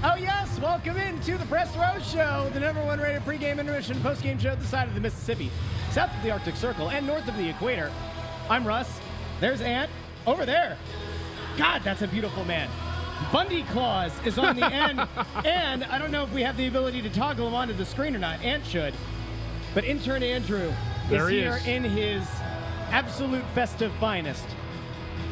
Oh, yes. Welcome into the Press Row Show, the #1 rated pregame, intermission, postgame show this side of the Mississippi, south of the Arctic Circle, and north of the equator. I'm Russ. There's Ant. Over there. God, that's a beautiful man. Bundy Claus is on the end, and I don't know if we have the ability to toggle him onto the screen or not. Ant should. But intern Andrew is here in his absolute festive finest.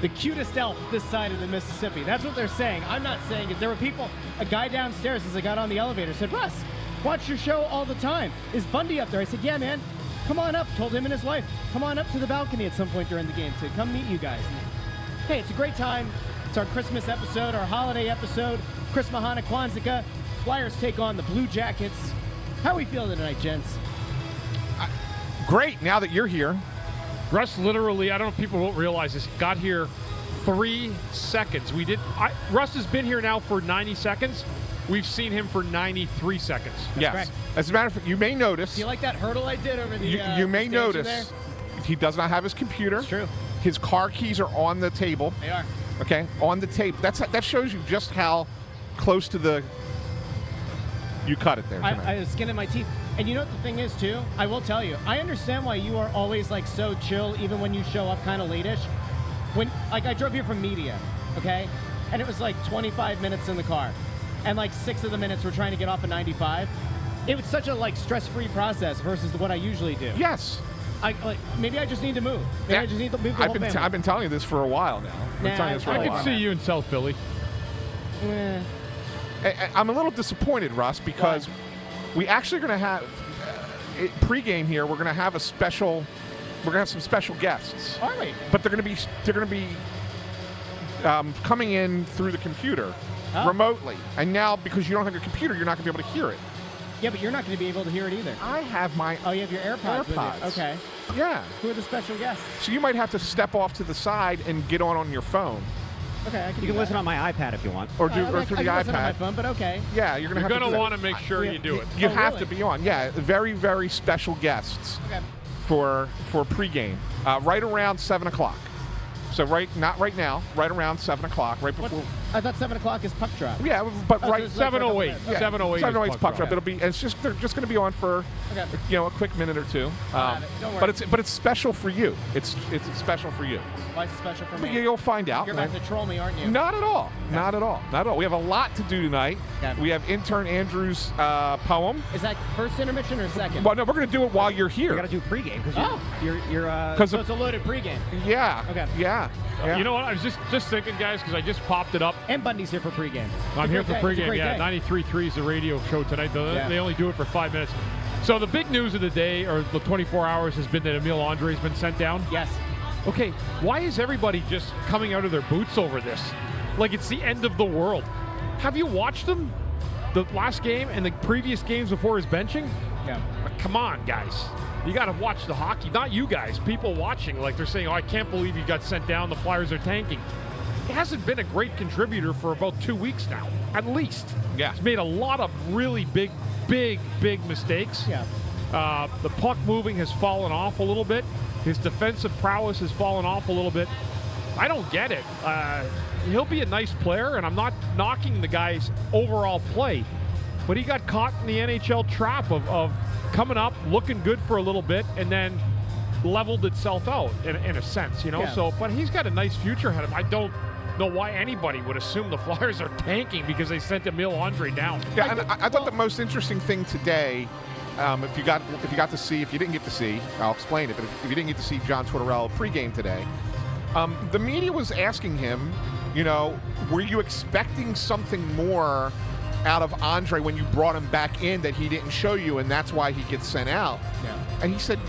The cutest elf this side of the Mississippi. That's what they're saying. I'm not saying it. There were people, a guy downstairs as I got on the elevator said, Russ, watch your show all the time. Is Bundy up there? I said, yeah, man. Come on up. Told him and his wife. Come on up to the balcony at some point during the game to come meet you guys. Hey, it's a great time. It's our Christmas episode, our holiday episode. Chris Mahana Kwanzaa. Flyers take on the Blue Jackets. How are we feeling tonight, gents? Great, now that you're here. Russ literally, I don't know if people won't realize this, got here 3 seconds. Russ has been here now for 90 seconds. We've seen him for 93 seconds. Yes. Correct. As a matter of fact, you may notice. Do you like that hurdle I did over the You may stage notice there? he does not have his computer. It's true. His car keys are on the table. They are. Okay, on the tape. That shows you just how close to the you cut it there tonight. I was skinning my teeth. And you know what the thing is, too? I will tell you. I understand why you are always, like, so chill, even when you show up kind of late-ish. I drove here from media, okay? And it was, like, 25 minutes in the car. And, like, 6 of the minutes we're trying to get off of 95. It was such a, like, stress-free process versus what I usually do. Yes. Maybe I just need to move. Maybe I just need to move the whole family. I've been telling you this for a while now. I could see you in South Philly. I'm a little disappointed, Russ, because we actually are going to have pregame here. We're going to have a special. We're going to have some special guests. Are we? But they're going to be coming in through the computer remotely. And now, because you don't have your computer, you're not going to be able to hear it. Yeah, but you're not going to be able to hear it either. I have my. Oh, you have your AirPods. With you. Okay. Yeah. Who are the special guests? So you might have to step off to the side and get on your phone. Okay, you can listen on my iPad if you want. Or through the I can iPad. Listen on my phone, but okay. Yeah, you're going to want to make sure you do it. You have to be on. Yeah, very, very special guests for pregame. Right around 7 o'clock. So not right now, right around 7 o'clock, right before. I thought 7 o'clock is puck drop. Yeah, but right 7:08. 7:08 is puck drop. It'll be. They're just going to be on for a quick minute or two. Don't worry. But it's special for you. It's special for you. Why is it special for me? But you'll find out. You're about to troll me, aren't you? Not at all. Okay. Not at all. Not at all. We have a lot to do tonight. Okay. We have intern Andrew's poem. Is that first intermission or second? Well, no, we're going to do it while you're here. You got to do pregame because so it's a loaded pregame. Yeah. Okay. Yeah. You know what? I was just thinking, guys, because I just popped it up. And Bundy's here for pregame. I'm here for pregame. Yeah, 93.3 is the radio show tonight. They only do it for 5 minutes. So the big news of the day, or the 24 hours, has been that Emile André's been sent down. Yes. Okay, why is everybody just coming out of their boots over this? Like it's the end of the world. Have you watched them? The last game and the previous games before his benching? Yeah. Come on, guys. You got to watch the hockey. Not you guys. People watching, like they're saying, oh, I can't believe you got sent down. The Flyers are tanking. He hasn't been a great contributor for about 2 weeks now, at least. Yeah. He's made a lot of really big mistakes. Yeah. The puck moving has fallen off a little bit. His defensive prowess has fallen off a little bit. I don't get it. He'll be a nice player, and I'm not knocking the guy's overall play, but he got caught in the NHL trap of coming up, looking good for a little bit, and then leveled itself out in a sense, you know. Yeah. So, but he's got a nice future ahead of him. I don't know why anybody would assume the Flyers are tanking because they sent Emile André down. Yeah, and I thought the most interesting thing today, if you didn't get to see, I'll explain it. But if you didn't get to see John Tortorella pregame today, the media was asking him, you know, were you expecting something more out of André when you brought him back in that he didn't show you, and that's why he gets sent out? Yeah. And he said,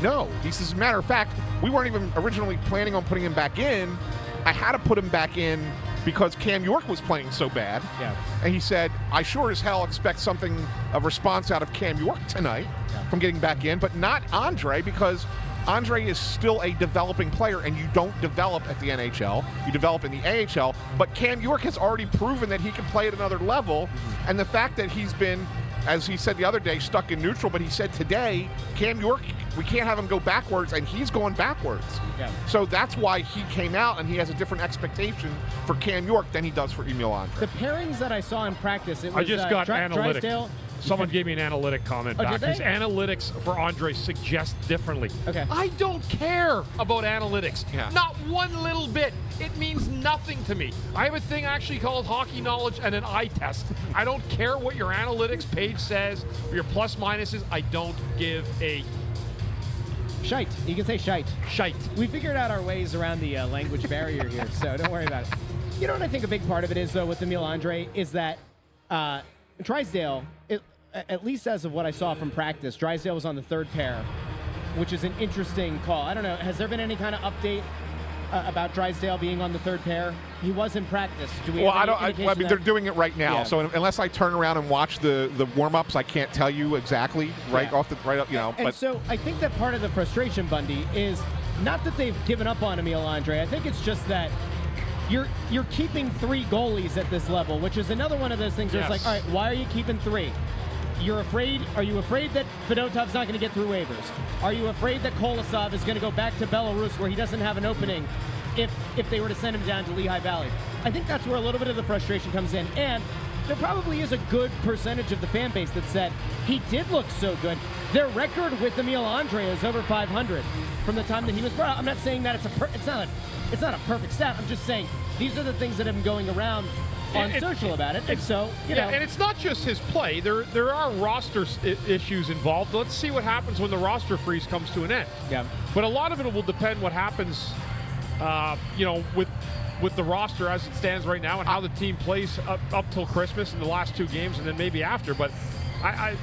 no. He says, as a matter of fact, we weren't even originally planning on putting him back in. I had to put him back in because Cam York was playing so bad. Yeah. And he said, I sure as hell expect something of response out of Cam York tonight from getting back in, but not André, because André is still a developing player, and you don't develop at the NHL. You develop in the AHL. But Cam York has already proven that he can play at another level, and the fact that he's been as he said the other day, stuck in neutral, but he said today, Cam York, we can't have him go backwards, and he's going backwards. Yeah. So that's why he came out, and he has a different expectation for Cam York than he does for Emil Andre. The pairings that I saw in practice, it was I just got analytics. Drysdale. Someone gave me an analytic comment back. Did they? His analytics for Andre suggest differently. Okay. I don't care about analytics. Yeah. Not one little bit. It means nothing to me. I have a thing actually called hockey knowledge and an eye test. I don't care what your analytics page says or your plus minuses. I don't give a Shite. You can say shite. shite. We figured out our ways around the language barrier here, so don't worry about it. You know what I think a big part of it is, though, with Emil Andre, is that Drysdale, at least as of what I saw from practice, Drysdale was on the third pair, which is an interesting call. I don't know. Has there been any kind of update about Drysdale being on the third pair? He was in practice. Do we? Well, have any I indication mean, they're doing it right now. Yeah. So unless I turn around and watch the warm-ups, I can't tell you exactly off the right up. You know, And so I think that part of the frustration, Bundy, is not that they've given up on Emil Andre. I think it's just that you're keeping 3 goalies at this level, which is another one of those things where it's like, all right, why are you keeping 3? You're afraid? Are you afraid that Fedotov's not going to get through waivers? Are you afraid that Kolosov is going to go back to Belarus where he doesn't have an opening if they were to send him down to Lehigh Valley? I think that's where a little bit of the frustration comes in. And there probably is a good percentage of the fan base that said he did look so good. Their record with Emil Andre is over 500 from the time that he was brought out. I'm not saying that it's not a perfect stat. I'm just saying these are the things that have been going around on social about it. And so, you know. And it's not just his play. There are roster issues involved. Let's see what happens when the roster freeze comes to an end. Yeah. But a lot of it will depend what happens, with the roster as it stands right now and how the team plays up till Christmas in the last 2 games and then maybe after. But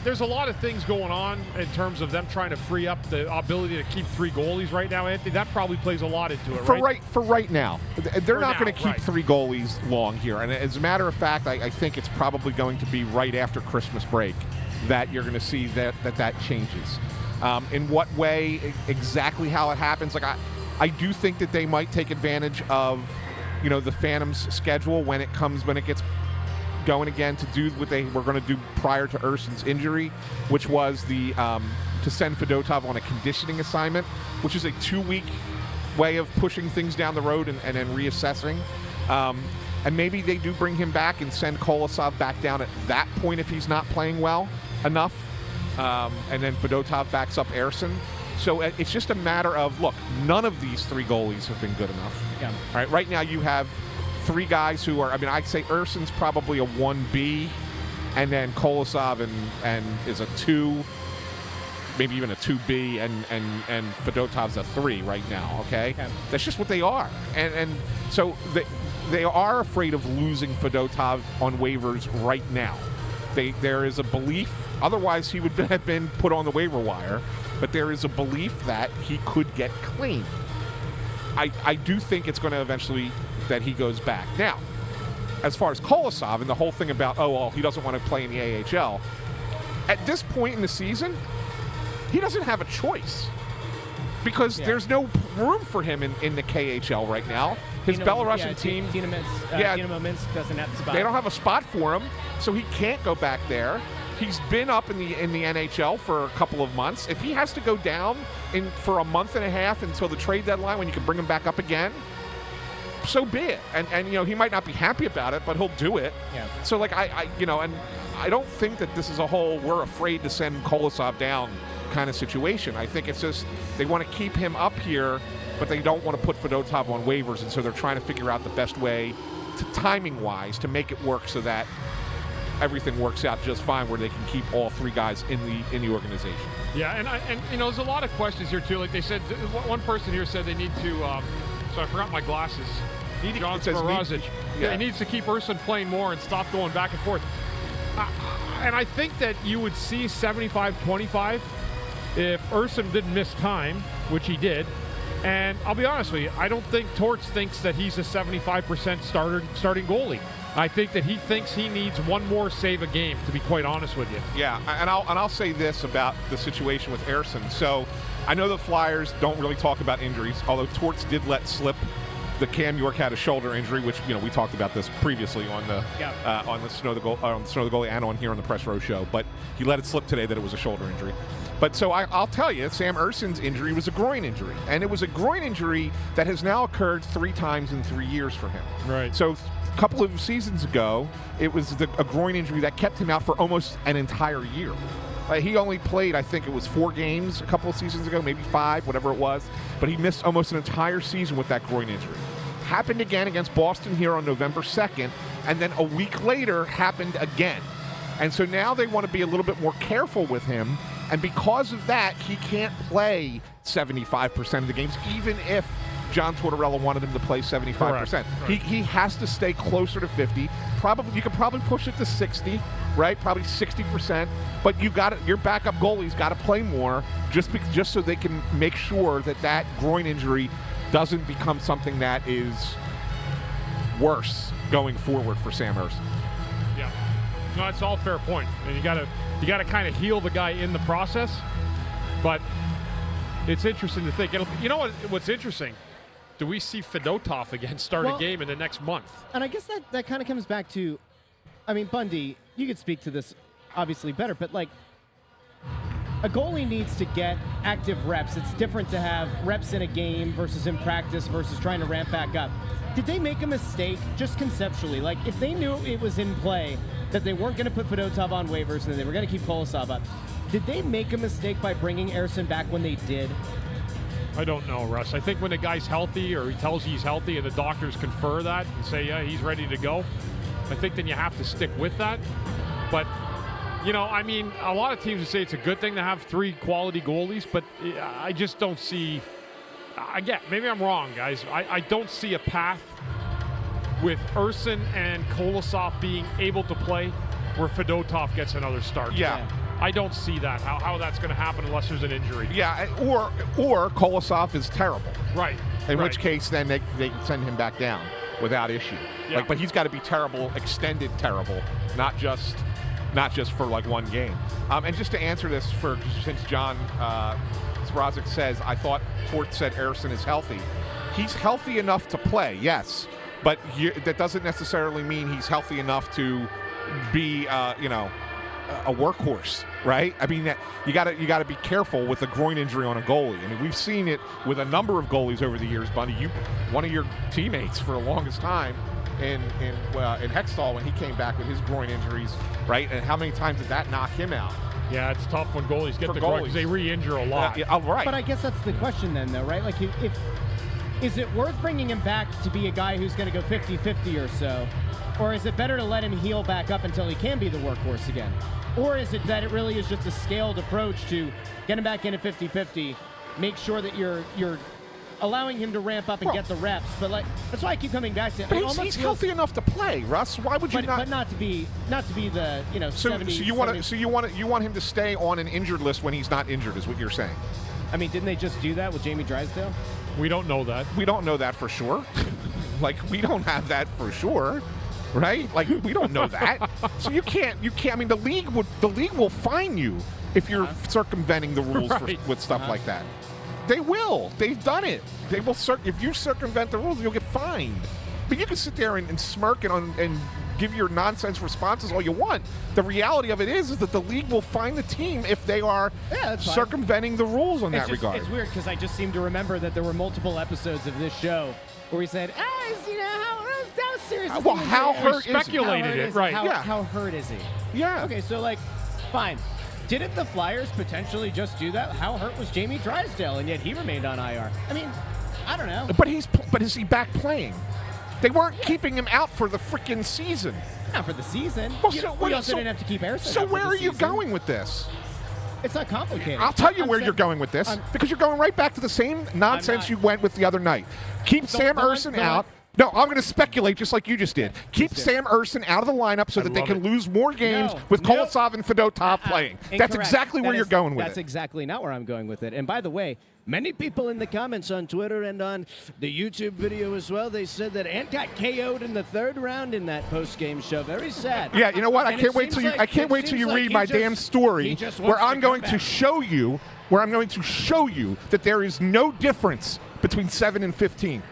there's a lot of things going on in terms of them trying to free up the ability to keep 3 goalies right now, Anthony. That probably plays a lot into it, right? For right now. They're not going to keep right. 3 goalies long here. And as a matter of fact, I think it's probably going to be right after Christmas break that you're going to see that changes. In what way, exactly how it happens, like I do think that they might take advantage of, the Phantoms' schedule when it gets going again to do what they were going to do prior to Urson's injury, which was to send Fedotov on a conditioning assignment, which is a 2-week way of pushing things down the road and then reassessing. And maybe they do bring him back and send Kolosov back down at that point if he's not playing well enough. And then Fedotov backs up Erson. So it's just a matter of, look, none of these 3 goalies have been good enough. Yeah. All right, right now you have 3 guys who are, I'd say Urson's probably a 1B, and then Kolosov and is a 2, maybe even a 2B, and Fedotov's a 3 right now, okay? That's just what they are. And so they are afraid of losing Fedotov on waivers right now. There is a belief, otherwise he would have been put on the waiver wire, but there is a belief that he could get clean. I do think it's going to eventually that he goes back. Now, as far as Kolosov and the whole thing about, he doesn't want to play in the AHL, at this point in the season, he doesn't have a choice because there's no room for him in the KHL right now. His Belarusian team, Dynamo Minsk doesn't have the spot. They don't have a spot for him, so he can't go back there. He's been up in the NHL for a couple of months. If he has to go down for a month and a half until the trade deadline when you can bring him back up again, so be it. And he might not be happy about it, but he'll do it. Yeah. So and I don't think that this is a whole we're afraid to send Kolosov down kind of situation. I think it's just they want to keep him up here, but they don't want to put Fedotov on waivers, and so they're trying to figure out the best way timing-wise to make it work so that everything works out just fine where they can keep all 3 guys in the organization. Yeah, and there's a lot of questions here too. Like they said, one person here said they need to. So I forgot my glasses. John Sparazic. He needs to keep Urson playing more and stop going back and forth. And I think that you would see 75-25 if Urson didn't miss time, which he did. And I'll be honest with you, I don't think Torts thinks that he's a 75% starting goalie. I think that he thinks he needs one more save a game, to be quite honest with you. Yeah, and I'll say this about the situation with Erson. So I know the Flyers don't really talk about injuries, although Torts did let slip the Cam York had a shoulder injury, which we talked about this previously on the Snow the Goalie and on here on the Press Row show. But he let it slip today that it was a shoulder injury. But so I'll tell you, Sam Erson's injury was a groin injury, and it was a groin injury that has now occurred 3 times in 3 years for him. Right. So a couple of seasons ago, it was a groin injury that kept him out for almost an entire year. He only played, I think it was 4 games a couple of seasons ago, maybe 5, whatever it was. But he missed almost an entire season with that groin injury. Happened again against Boston here on November 2nd, and then a week later happened again. And so now they want to be a little bit more careful with him. And because of that, he can't play 75% of the games, even if John Tortorella wanted him to play 75%. He has to stay closer to 50. You could probably push it to 60, right? Probably 60%. But your backup goalie's got to play more just so they can make sure that groin injury doesn't become something that is worse going forward for Sam Ersson. Yeah. No, it's all fair point. And you got to kind of heal the guy in the process. But it's interesting to think. You know what's interesting? Do we see Fedotov again start a game in the next month? And I guess that kind of comes back to, Bundy, you could speak to this obviously better, but like a goalie needs to get active reps. It's different to have reps in a game versus in practice versus trying to ramp back up. Did they make a mistake just conceptually? Like if they knew it was in play, that they weren't going to put Fedotov on waivers and they were going to keep Kolosov up, did they make a mistake by bringing Ersson back when they did? I don't know, Russ. I think when a guy's healthy or he tells you he's healthy and the doctors confer that and say, yeah, he's ready to go, I think then you have to stick with that. But, a lot of teams would say it's a good thing to have 3 quality goalies, but I just don't see, again, maybe I'm wrong, guys. I don't see a path with Ersson and Kolosov being able to play where Fedotov gets another start. Yeah. I don't see that, how that's going to happen unless there's an injury. Yeah, or Kolosov is terrible. Right. In which case, then they send him back down without issue. Yeah. But he's got to be terrible, extended terrible, not just for like one game. And just to answer this, since John Zrazik says, I thought Port said Ersson is healthy. He's healthy enough to play, yes, but that doesn't necessarily mean he's healthy enough to be, a workhorse, right? You got to be careful with a groin injury on a goalie. We've seen it with a number of goalies over the years. Bundy, one of your teammates for the longest time in Hextall when he came back with his groin injuries, right? And how many times did that knock him out? Yeah, it's tough when goalies get the groin because they re-injure a lot. Right. But I guess that's the question then, though, right? Like, is it worth bringing him back to be a guy who's going to go 50-50 or so? Or is it better to let him heal back up until he can be the workhorse again? Or is it that it really is just a scaled approach to get him back in at 50-50, make sure that you're allowing him to ramp up and get the reps? But that's why I keep coming back to it. But he's healthy enough to play, Russ. Why would you not? But not to be the 70. So you want him to stay on an injured list when he's not injured, is what you're saying? Didn't they just do that with Jamie Drysdale? We don't know that. We don't know that for sure. We don't have that for sure. Right? We don't know that. So you can't. The league will fine you if you're circumventing the rules with stuff like that. They will. They've done it. They will. If you circumvent the rules, you'll get fined. But you can sit there and smirk and give your nonsense responses all you want. The reality of it is that the league will fine the team if they are circumventing the rules in that regard. It's weird because I just seem to remember that there were multiple episodes of this show where we said, how serious is he? How hurt is he? How hurt is he? Yeah. Okay, so fine. Didn't the Flyers potentially just do that? How hurt was Jamie Drysdale, and yet he remained on IR? I don't know. But is he back playing? They weren't keeping him out for the freaking season. Not for the season. Well, we also didn't have to keep Ersson. So where are you going with this? It's not complicated. I'll tell you where you're going with this, because you're going right back to the same nonsense you went with the other night. Keep Sam Ersson out. No, I'm going to speculate just like you just did. Keep Sam Ersson out of the lineup so that they can lose more games with Kolosov and Fedotov playing. That's exactly where you're going with it. That's exactly not where I'm going with it. And by the way, many people in the comments on Twitter and on the YouTube video as well, they said that Ant got KO'd in the 3rd round in that post-game show. Very sad. Yeah, you know what? I can't wait till you read my damn story where I'm going to show you that there is no difference between 7 and 15.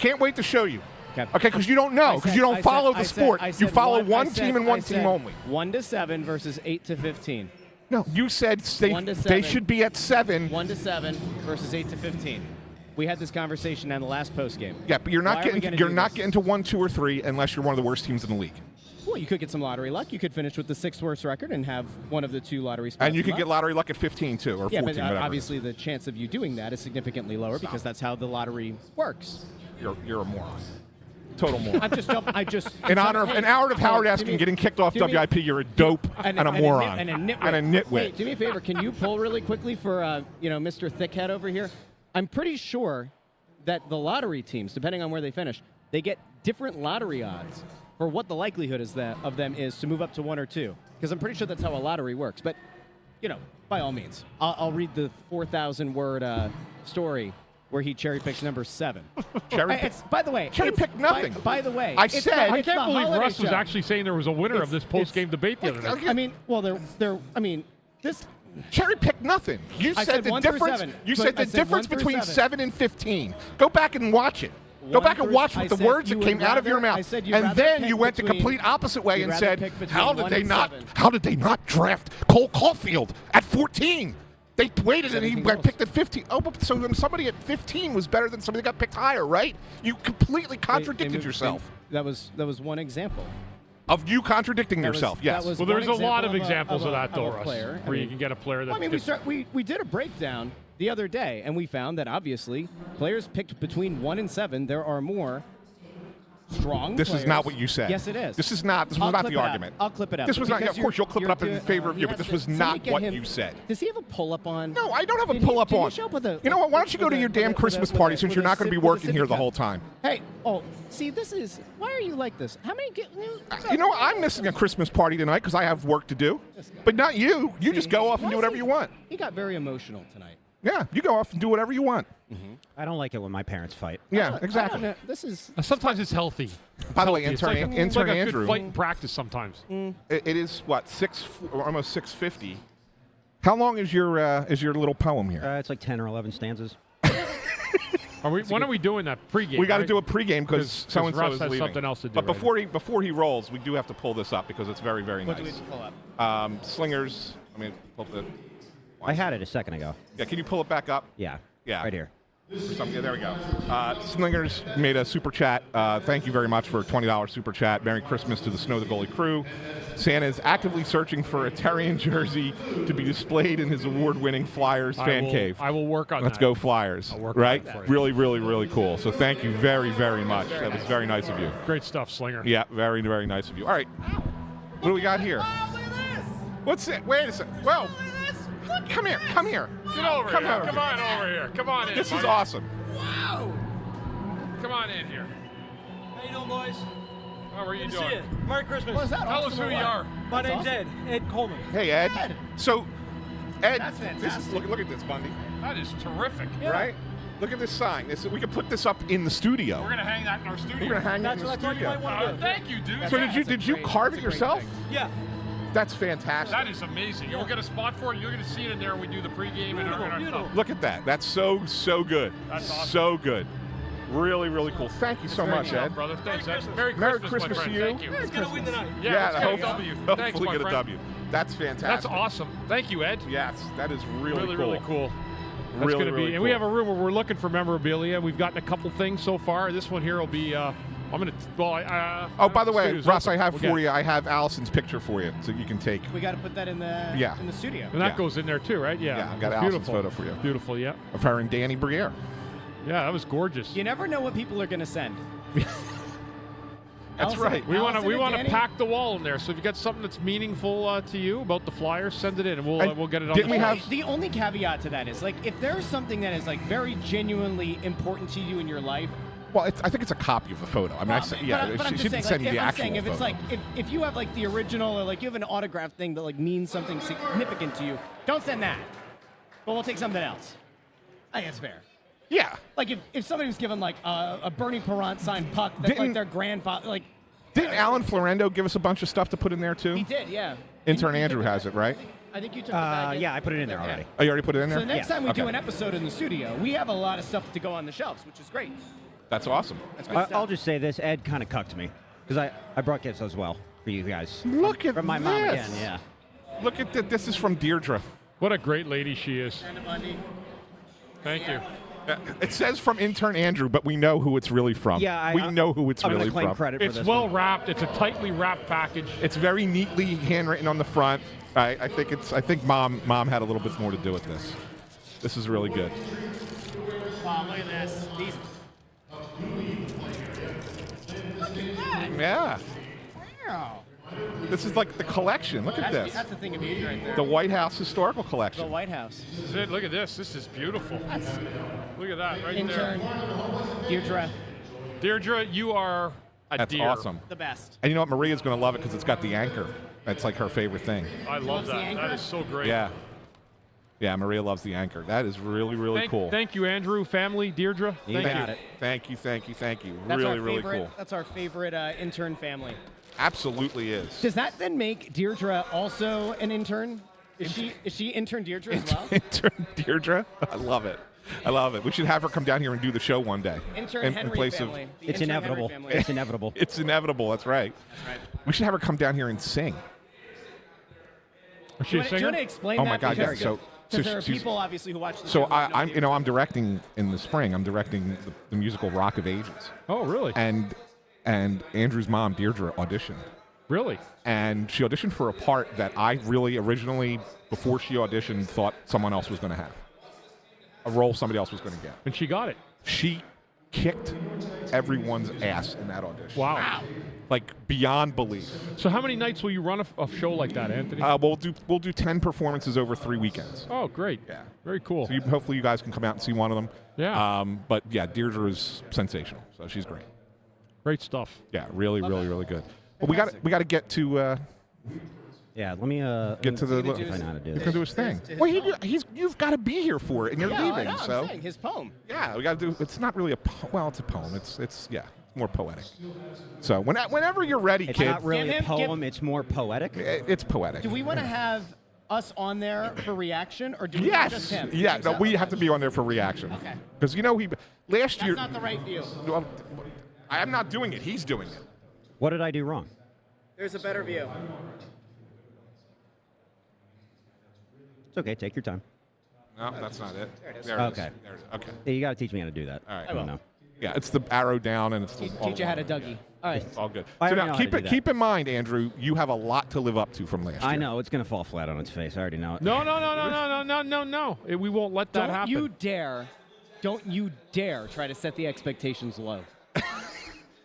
Can't wait to show you. Okay. Okay, because you don't know, because you don't follow the sport. You follow one team and one team only. 1 to 7 versus 8 to 15. No, you said 1 to 7. they should be at 7. 1 to 7 versus 8 to 15. We had this conversation on the last post game. Yeah, but you're not getting to 1, 2, or 3 unless you're one of the worst teams in the league. Well, you could get some lottery luck. You could finish with the 6th worst record and have one of the 2 lottery spots. And you could get lottery luck at 15 too, or 14. Yeah, but whatever. obviously the chance of you doing that is significantly lower because that's how the lottery works. You're a moron. Total moron. I just In honor of Howard Eskin getting kicked off WIP, you're a dope and a moron and a nitwit. Hey, do me a favor. Can you pull really quickly for Mr. Thickhead over here? I'm pretty sure that the lottery teams, depending on where they finish, they get different lottery odds for what the likelihood of them is to move up to 1 or 2. Because I'm pretty sure that's how a lottery works. But by all means, I'll read the 4,000-word story where he cherry picks number 7. By the way, cherry picked nothing. By the way, I can't believe Russ was actually saying there was a winner of this post-game debate the other night. I mean, well, this cherry pick nothing. You said the difference. You said the difference between 7 and 15. Go back and watch it. Go back and watch the words that came out of your mouth. And then you went the complete opposite way and said, "How did they not draft Cole Caulfield at 14?" They waited and he got picked at 15. Oh, but so somebody at 15 was better than somebody that got picked higher, right? You completely contradicted yourself. That was one example. Of you contradicting yourself, yes. Well, there's a lot of examples of that, though, Russ, where you can get a player that. We did a breakdown the other day, and we found that obviously players picked between 1 and 7, there are more strong This players. is not what you said. Yes, it is. This was not the argument. I'll clip it out. This was not. Of course, you'll clip it up in favor of you, but this was not what you said. Does he have a pull-up on? No, I don't have a pull-up on. You know what? Why don't you go to your damn Christmas party since you're not going to be working here the whole time? Hey, see, this is. Why are you like this? How many? You know, I'm missing a Christmas party tonight because I have work to do. But not you. You just go off and do whatever you want. He got very emotional tonight. Yeah, you go off and do whatever you want. Mm-hmm. I don't like it when my parents fight. Yeah, exactly. This is. Sometimes it's healthy. By the way, intern it's like a Andrew. good fight in practice sometimes. It is what almost 6:50. How long is your little poem here? It's like 10 or 11 stanzas. When are we doing that pregame? We got to do a pregame because so and so Russ is has leaving. something else to do. But before he rolls, we do have to pull this up because it's very, very nice. What do we have to pull up? Slingers. I mean, pull the. I had it a second ago. Yeah, can you pull it back up? Yeah. Yeah. Right here. Yeah, there we go. Slingers made a super chat. Thank you very much for a $20 super chat. Merry Christmas to the Snow the Goalie crew. Santa is actively searching for a Therien jersey to be displayed in his award-winning Flyers fan cave. I will work on Let's that. go Flyers. Right? For you. Really, really, really cool. So thank you very, very much. That was very nice of you. Great stuff, Slinger. Yeah, very, very nice of you. All right. What do we got here? What's it? Wait a second. Whoa. Come here. Come here. Get over here. Come on over here. Come on in. This is buddy. awesome. Wow! Come on in here. How you doing, boys? How are you Good to doing? see you. Merry Christmas. What is that? Tell us who you are. My name's Ed. Ed Coleman. Hey, Ed. So, Ed, That's this fantastic. is look at this, Bundy. That is terrific. Right? Look at this sign. We can put this up in the studio. We're gonna hang that in our studio. We're gonna hang it in That's the what I thought you studio. might want to do. Thank you, dude. So That's did you carve it yourself? Yeah. That's fantastic. That is amazing. You'll get a spot for it. You're going to see it in there when we do the pregame and our Beautiful. stuff. Look at that. That's so good. That's awesome. So good. Really, really cool. Thank you so Very much, good, Ed. brother. Thanks, Ed. Merry Merry Christmas, Christmas my to friend. you. Thank you. He's going to win tonight. Yeah, let's get a hopefully- W. Hopefully Thanks, my get a friend. W. That's fantastic. That's awesome. Thank you, Ed. Yes, that is really Really cool. That's Really, going to be, really and we cool. have a room where we're looking for memorabilia. We've gotten a couple things so far. This one here will be. I'm going to. Well, Oh, by the way, studio's Russ, open. I have We'll for get- you. I have Allison's picture for you, so you can take. We got to put that in the in the studio. And that Yeah. goes in there too, right? Yeah. Yeah, I got It's Allison's beautiful. photo for you. Beautiful, yeah. Of her and Danny Briere. Yeah, that was gorgeous. You never know what people are going to send. That's right. We want Allison and to Danny? pack the wall in there. So if you got something that's meaningful to you about the Flyers, send it in, and And we'll get it on. didn't the we show. have- The only caveat to that is, like, if there's something that is, like, very genuinely important to you in your life. Well, I think it's a copy of the photo. I mean, But I'm she just didn't saying, send like, you the I'm actual saying if photo. it's like if you have like the original or like you have an autograph thing that like means something significant to you, don't send that. But we'll take something else. I think that's fair. Yeah. Like if somebody was given like a Bernie Perrant signed puck that like Didn't- their grandfather like Didn't Alan Florendo give us a bunch of stuff to put in there too? he did, yeah. Intern You Andrew took has it, right? I think you took the bag. Yeah, I put it in there already. Oh, you already put it in there? So the next Yeah. time we do Okay. an episode in the studio, we have a lot of stuff to go on the shelves, which is great. That's awesome. That's good I'll stuff. just say this. Ed kind of cucked me because I brought gifts as well for you guys. Look at From my mom this. again, yeah. Look at that. This is from Deirdre. What a great lady she is. And Bundy. Thank you. It says from intern Andrew, but we know who it's really from. Yeah, we know who it's I'm really gonna claim from. credit for It's this well one. wrapped. It's a tightly wrapped package. It's very neatly handwritten on the front. I think mom had a little bit more to do with this. This is really good. Wow, look at this. These. Yeah. Wow. This is like the collection. Look at this. That's the thing of beauty right there. The White House Historical The Collection. White House. Sid, look at this. This is beautiful. That's Look at that right intern. there. Deirdre, Deirdre, you are a That's dear. awesome. the best. And you know what? Maria's going to love it because it's got the anchor. That's like her favorite thing. I love loves the that. anchor? That is so great. Yeah. Yeah, Maria loves the anchor. That is really, really cool. Thank you, Andrew, family, Deirdre. You Thank got you. it. Thank you. That's Really, our really favorite, cool. That's our favorite intern family. Absolutely is. Does that then make Deirdre also an intern? Is she intern Deirdre as well? Intern Deirdre? I love it. We should have her come down here and do the show one day. Intern in Henry place family. of The It's intern inevitable. Henry family. It's inevitable. It's inevitable. That's right. We should have her come down here and sing. Is she a Do you singer? want to explain Oh that? my God! Because- Yeah. because there are she's- people obviously who watch the So show who don't know Deirdre. I'm directing in the spring. I'm directing the musical Rock of Ages, Oh, really? and Andrew's mom Deirdre auditioned, Really? and she auditioned for a part that I really originally, before she auditioned, thought someone else was going to have, a role somebody else was going to get. And she got it. She kicked everyone's ass in that audition. Wow. Like beyond belief. So how many nights will you run a show like that, Anthony? We'll do 10 performances over 3 weekends. Oh, great. Yeah. Very cool. So hopefully you guys can come out and see one of them. Yeah. But yeah, Deirdre is sensational. So she's great. Great stuff. Yeah, really good. But we got to get to Yeah, let me get to the. if I know how to do He's this. gonna do his thing. Well, you've got to be here for it, and you're Yeah, I leaving. know, So I'm saying, his poem. yeah, we got to do. It's not really well, it's a poem. It's more poetic. So whenever you're ready, It's kid, not really Give a him- poem. It's more poetic. it's poetic. Do we want to have us on there for reaction, or do we want just Yes. him? Yeah. Think No, so? we have to be on there for reaction. Okay. Because he last That's year. not the right view. Well, I'm not doing it. He's doing it. What did I do wrong? There's a better view. It's okay. Take your time. No, that's not it. There it is. There it is. Okay. There it is. Okay. Yeah, you got to teach me how to do that. All right. I don't know. Yeah, it's the arrow down and it's the Teach you how to Dougie. All right. all good. I So already now know how to do that. keep in mind, Andrew, you have a lot to live up to from last year. I know it's gonna fall flat on its face. I already know it. No. We won't let that happen. Don't you dare try to set the expectations low.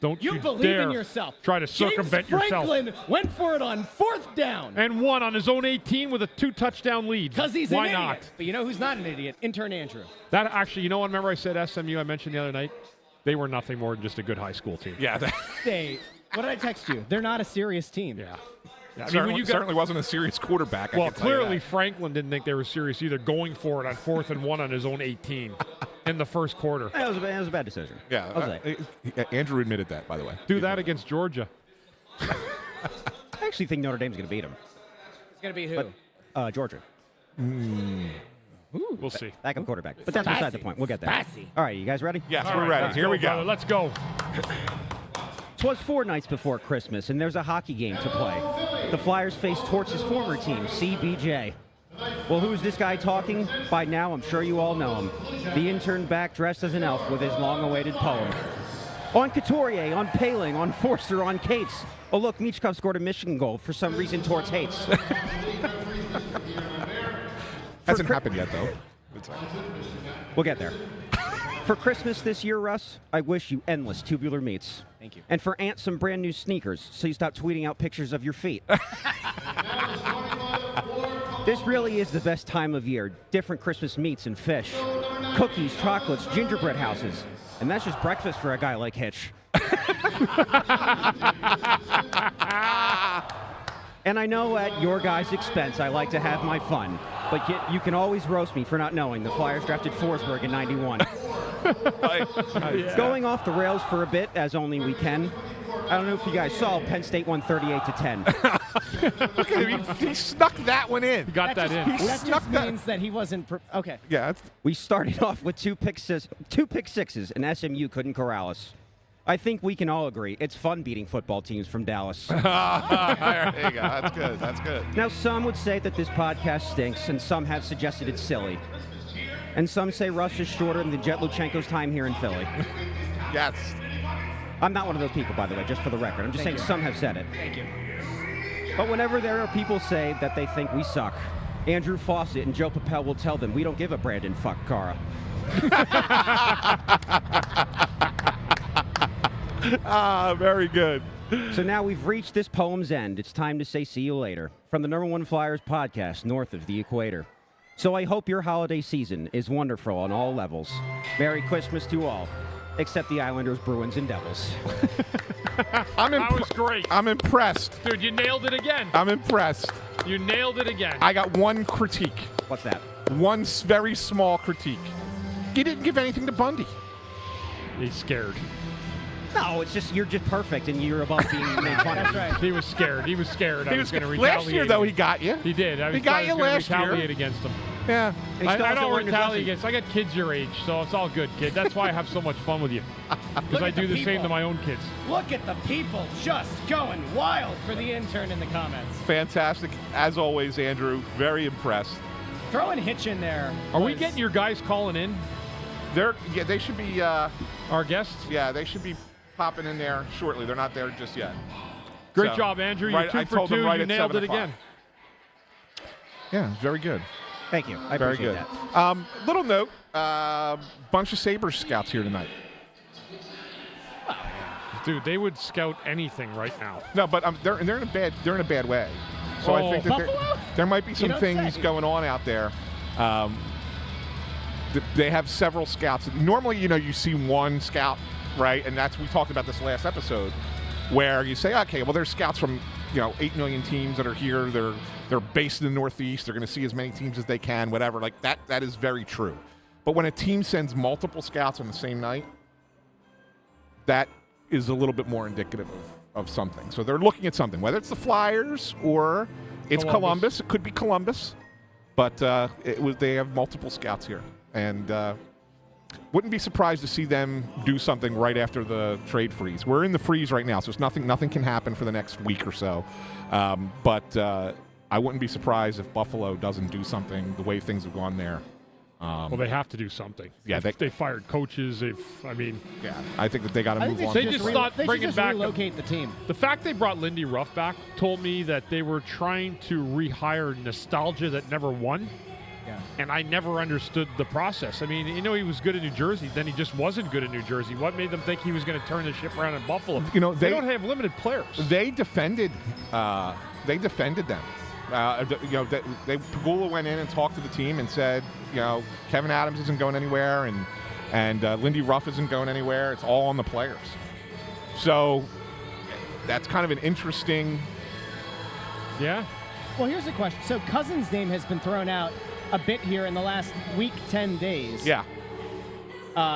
Don't You you believe dare in yourself. try to circumvent James yourself. Franklin went for it on 4th down. And won on his own 18 with a 2-touchdown lead. Because he's Why an idiot. not? But you know who's not an idiot? Intern Andrew. That actually, you know what? Remember I said SMU? I mentioned the other night. They were nothing more than just a good high school team. Yeah, that What did I text you? They're not a serious team. Yeah. I mean, certainly, when you got, certainly wasn't a serious quarterback. I well, can tell you clearly that. Franklin didn't think they were serious either, going for it on 4th and 1 on his own 18 in the first quarter. That was a bad decision. Yeah, I'll say. Andrew admitted that, by the way. Do that against Georgia. I actually think Notre Dame's gonna beat them. It's going to be who? Georgia. We'll see. Backup quarterback. But that's beside the point. We'll get there. Spicy. All right, you guys ready? Yes, All we're right, ready. let's Here we brother. go. Let's go. 'Twas 4 nights before Christmas, and there's a hockey game to play. The Flyers face Torts' former team, CBJ. Well, who's this guy talking? By now, I'm sure you all know him. The intern back dressed as an elf with his long-awaited poem. On Couturier, on Paling, on Forster, on Cates. Oh, look, Michkov scored a Michigan goal. For some reason, Torts hates. Hasn't happened yet, though. It's We'll get there. For Christmas this year, Russ, I wish you endless tubular meats. Thank you. And for Aunt, some brand new sneakers, so you stop tweeting out pictures of your feet. This really is the best time of year. Different Christmas meats and fish. Cookies, chocolates, gingerbread houses. And that's just breakfast for a guy like Hitch. And I know at your guys' expense, I like to have my fun. But yet you can always roast me for not knowing the Flyers drafted Forsberg in '91. Going off the rails for a bit, as only we can. I don't know if you guys saw, Penn State won 38-10. Look at him. He snuck that one in. Got that in. That Snuck just that- means that he wasn't. Okay. Yeah. We started off with two pick sixes, and SMU couldn't corral us. I think we can all agree it's fun beating football teams from Dallas. There you go. That's good. That's good. Now, some would say that this podcast stinks, and some have suggested it's silly. And some say Russ is shorter than Jet Luchenko's time here in Philly. Yes. I'm not one of those people, by the way, just for the record. I'm just saying some have said it. Thank you. But whenever there are people say that they think we suck, Andrew Fawcett and Joe Papel will tell them we don't give a Brandon fuck Cara. Very good. So now we've reached this poem's end. It's time to say see you later from the #1 Flyers podcast north of the equator. So I hope your holiday season is wonderful on all levels. Merry Christmas to all, except the Islanders, Bruins, and Devils. That was great. I'm impressed. Dude, you nailed it again. I'm impressed. You nailed it again. I got one critique. What's that? One very small critique. He didn't give anything to Bundy. He's scared. No, it's just you're just perfect and you're above being made fun of. That's right. He was scared. He was scared. I was going to retaliate. Last year, though, he got you. He did. I was He got you gonna last year. retaliate against him. Yeah. And he still I hasn't don't learned his retaliate lesson. against. I got kids your age, so it's all good, kid. That's why I have so much fun with you. Because Look I at do the the same people. to my own kids. Look at the people just going wild for the intern in the comments. Fantastic. As always, Andrew. Very impressed. Throwing Hitch in there. Are we was- getting your guys calling in? They should be. Our guests? Yeah, they should be popping in there shortly. They're not there just yet. Great So, job, Andrew. right, You're I 2 for told them 2. right You at nailed 7 it again. Yeah, very good. Thank you. I Very appreciate good. that. Little note: bunch of Sabres scouts here tonight. Dude, they would scout anything right now. No, but they're in a bad way. So I Oh, think that Buffalo? there might be some don't things say. going on out there. They have several scouts. Normally, you see one scout, right? And we talked about this last episode, where you say, okay, well, there's scouts from 8 million teams that are here. They're based in the Northeast. They're going to see as many teams as they can, whatever. Like that is very true. But when a team sends multiple scouts on the same night, that is a little bit more indicative of something. So they're looking at something, whether it's the Flyers or it's Columbus. It could be Columbus, but they have multiple scouts here, and wouldn't be surprised to see them do something right after the trade freeze. We're in the freeze right now, so it's nothing can happen for the next week or so. But I wouldn't be surprised if Buffalo doesn't do something the way things have gone there. Well, they have to do something. Yeah, they fired coaches. Yeah, I think that they got to I move think on. They should just re- thought they should bringing just back relocate the team. the fact they brought Lindy Ruff back told me that they were trying to rehire nostalgia that never won. Yeah. And I never understood the process. I mean, he was good in New Jersey, then he just wasn't good in New Jersey. What made them think he was going to turn the ship around in Buffalo? They don't have limited players. They defended them. Pagula went in and talked to the team and said, Kevin Adams isn't going anywhere, and Lindy Ruff isn't going anywhere. It's all on the players. So that's kind of an interesting. Yeah. Well, here's the question. So Cousins' name has been thrown out a bit here in the last week, 10 days. Yeah.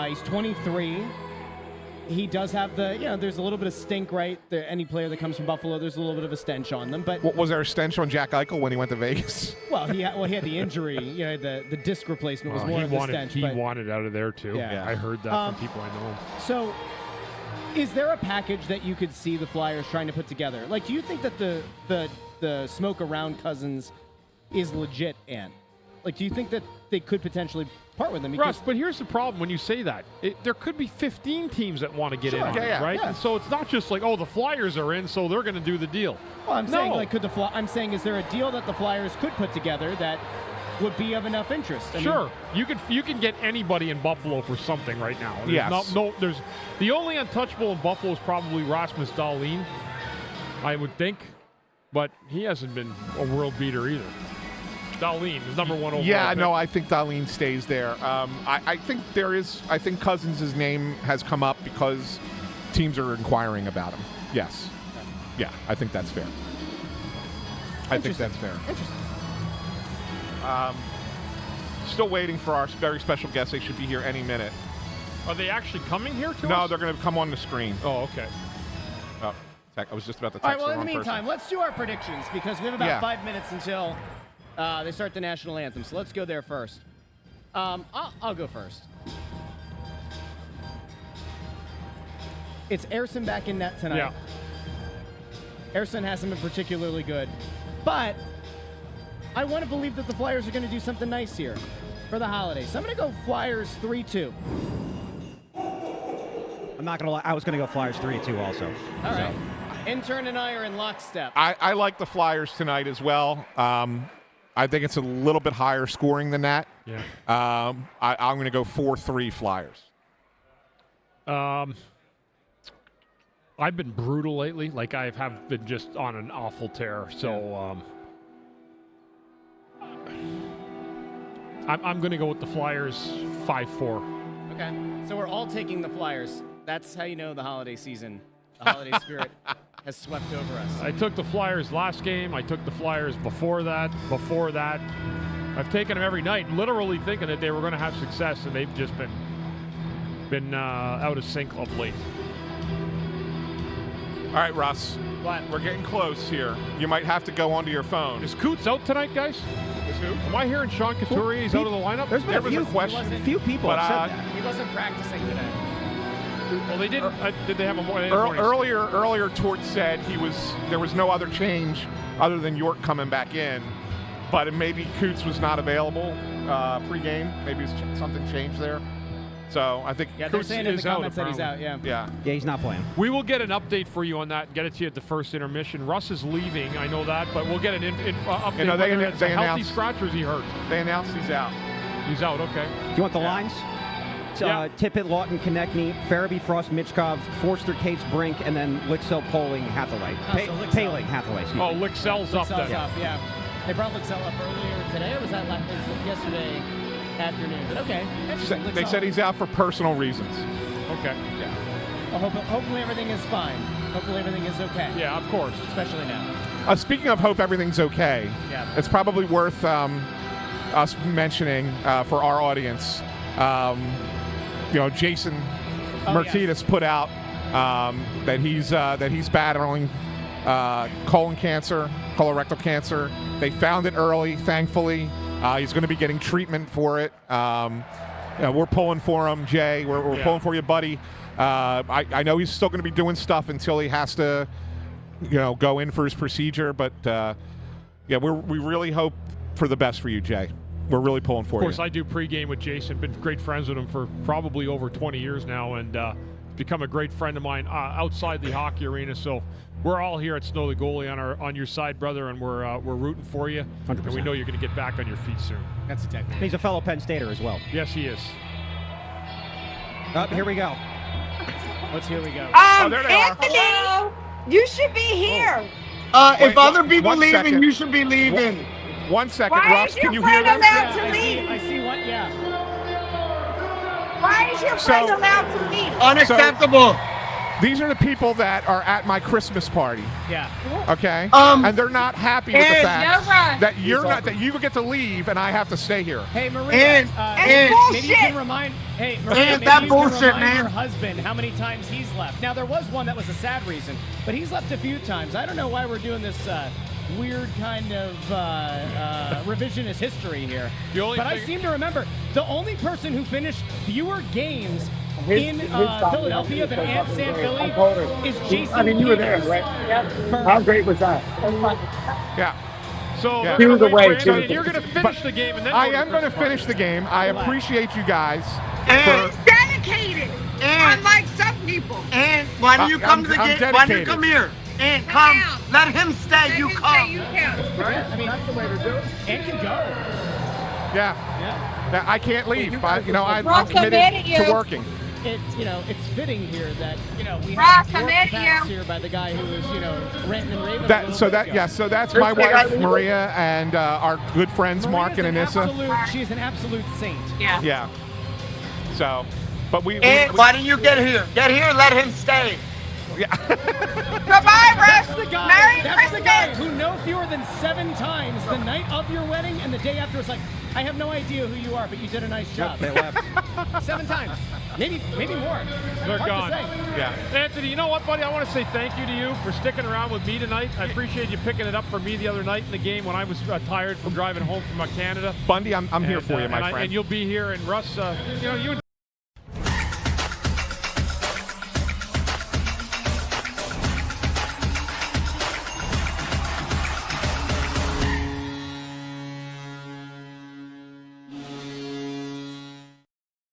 He's 23. He does have there's a little bit of stink, right? Any player that comes from Buffalo, there's a little bit of a stench on them. But Was there a stench on Jack Eichel when he went to Vegas? well, he had the injury. The disc replacement was more of a stench. He but- wanted out of there too. Yeah. I heard that from people I know. So, is there a package that you could see the Flyers trying to put together? Like, do you think that the smoke around Cousins is legit, Ant? Like, do you think that they could potentially part with him? Because Russ, but here's the problem when you say that. There could be 15 teams that want to get in on Yeah, it, right? yeah. And so it's not just like, the Flyers are in, so they're going to do the deal. well, I'm saying, No. like, I'm saying, is there a deal that the Flyers could put together that would be of enough interest? I mean, Sure, you can get anybody in Buffalo for something right now. There's Yes. there's the only untouchable in Buffalo is probably Rasmus Dahlin, I would think, but he hasn't been a world beater either. Dahlin is number 1 overall. Yeah, pick. no, I think Darlene stays there. I think I think Cousins' name has come up because teams are inquiring about him. Yes. Yeah, I think that's fair. I think that's fair. Interesting. Still waiting for our very special guest. They should be here any minute. Are they actually coming here to us? No, they're going to come on the screen. Oh, okay. Oh. I was just about to text All right, well, the in the wrong meantime, person. let's do our predictions because we have about Yeah. 5 minutes until they start the national anthem. So let's go there first. I'll go first. It's Ersson back in net tonight. Yeah. Ersson hasn't been particularly good, but I want to believe that the Flyers are going to do something nice here for the holidays. So I'm going to go Flyers 3-2. I'm not gonna lie. I was gonna go Flyers 3-2 also. All right. Intern and I are in lockstep. I like the Flyers tonight as well. I think it's a little bit higher scoring than that. Yeah. I'm going to go 4-3 Flyers. I've been brutal lately. Like I have been just on an awful tear. So I'm going to go with the Flyers 5-4. Okay. So we're all taking the Flyers. That's how you know the holiday season, the holiday spirit has swept over us. I took the Flyers last game. I took the Flyers before that. I've taken them every night, literally thinking that they were going to have success, and they've just been out of sync of late. All right, Russ. What? We're getting close here. You might have to go onto your phone. Is Coots out tonight, guys? Is who? Am I hearing Sean Couturier? He's out of the lineup? There's been There a was few, a question. He few people But, have said that. He wasn't practicing today. Well, they didn't. Did they have a morning? Earlier, Torts said there was no other change other than York coming back in, but maybe Coots was not available pregame. Maybe something changed there. So I think Yeah, they're Coots saying in the is out, comments that he's out, apparently. yeah. yeah. Yeah, he's not playing. We will get an update for you on that and get it to you at the first intermission. Russ is leaving, I know that, but we'll get an update. You know, they whether it's a healthy announced- scratch or is he hurt? They announced he's out. He's out, okay. Do you want the lines? Yeah. Tippett, Lawton, Konechny, Farabee, Frost, Michkov, Forster, Cates, Brink, and then Litzel, Poling, Hathaway. Oh, so Licksell. Paling, Hathaway, excuse Oh, me. Licksell's up Licksell's then. up, yeah. They brought Licksell up earlier today, or was that yesterday afternoon? But okay, interesting. They said he's out for personal reasons. Okay. Yeah. Well, hopefully everything is fine. Hopefully everything is okay. Yeah, of course. Especially now. Speaking of hope everything's okay, Yeah. it's probably worth us mentioning for our audience. Jason Martinez put out that he's battling colon cancer, colorectal cancer. They found it early, thankfully. He's going to be getting treatment for it. We're pulling for him, Jay. We're pulling for you, buddy. I know he's still going to be doing stuff until he has to, go in for his procedure. But we really hope for the best for you, Jay. We're really pulling for you. Of course, I do pregame with Jason. Been great friends with him for probably over 20 years now, and become a great friend of mine outside the hockey arena. So we're all here at Snow the Goalie on your side, brother, and we're rooting for you. 100%. And we know you're going to get back on your feet soon. That's a technique. He's a fellow Penn Stater as well. Yes, he is. Here we go. Here we go. there they are. Anthony, you should be here. Wait, If other people one leaving, second. you should be leaving. 1 second, Why Russ. is Can your you hear friend them? allowed to I leave? see one, yeah. Why is your friend allowed to leave? Unacceptable. These are the people that are at my Christmas party. Yeah. Okay, and they're not happy with the and- fact No, Russ. that you get to leave and I have to stay here. Hey, Maria. And- maybe bullshit. you can remind. Hey, Maria, And maybe that you bullshit, can remind man. your husband how many times he's left. Now there was one that was a sad reason, but he's left a few times. I don't know why we're doing this weird kind of revisionist history here. But I seem to remember the only person who finished fewer games in Philadelphia than at SanFilippo is Jason. I mean, you were there, Peters. right? How great was that? Yeah, So Yeah. we're He was gonna wait away, for too. Anthony, and you're going to finish the game, and then I go to am going to Christmas finish the game. I appreciate you guys. And, He's dedicated, And- unlike some people. and why do you come to the I'm game? Why do you dedicated. come here? And come, Now. let him stay. Let You him come. say you count. Right? I mean, That's the way to do it. and can go. Yeah, Yeah. I can't leave. I'm Ross, committed committed to you. working. It's fitting here that we Ross, have I'm work at facts you. here by the guy who was ranting and raving. a little So bit ago. that's my First thing I wife leave. Maria and our good friends Mark and Anissa. She's an absolute saint. Yeah. Yeah. So, but we And why don't you get here? Get here, let him stay. Goodbye, Russ. That's the guy. Merry That's the guy Christmas. who no fewer than 7 times the night of your wedding and the day after was like, I have no idea who you are, but you did a nice job. They left. 7 times. Maybe more. They're Hard gone. to say. Yeah. Anthony, you know what, buddy? I want to say thank you to you for sticking around with me tonight. I appreciate you picking it up for me the other night in the game when I was tired from driving home from Canada. Bundy, I'm here for you, my and friend. and you'll be here. And Russ, you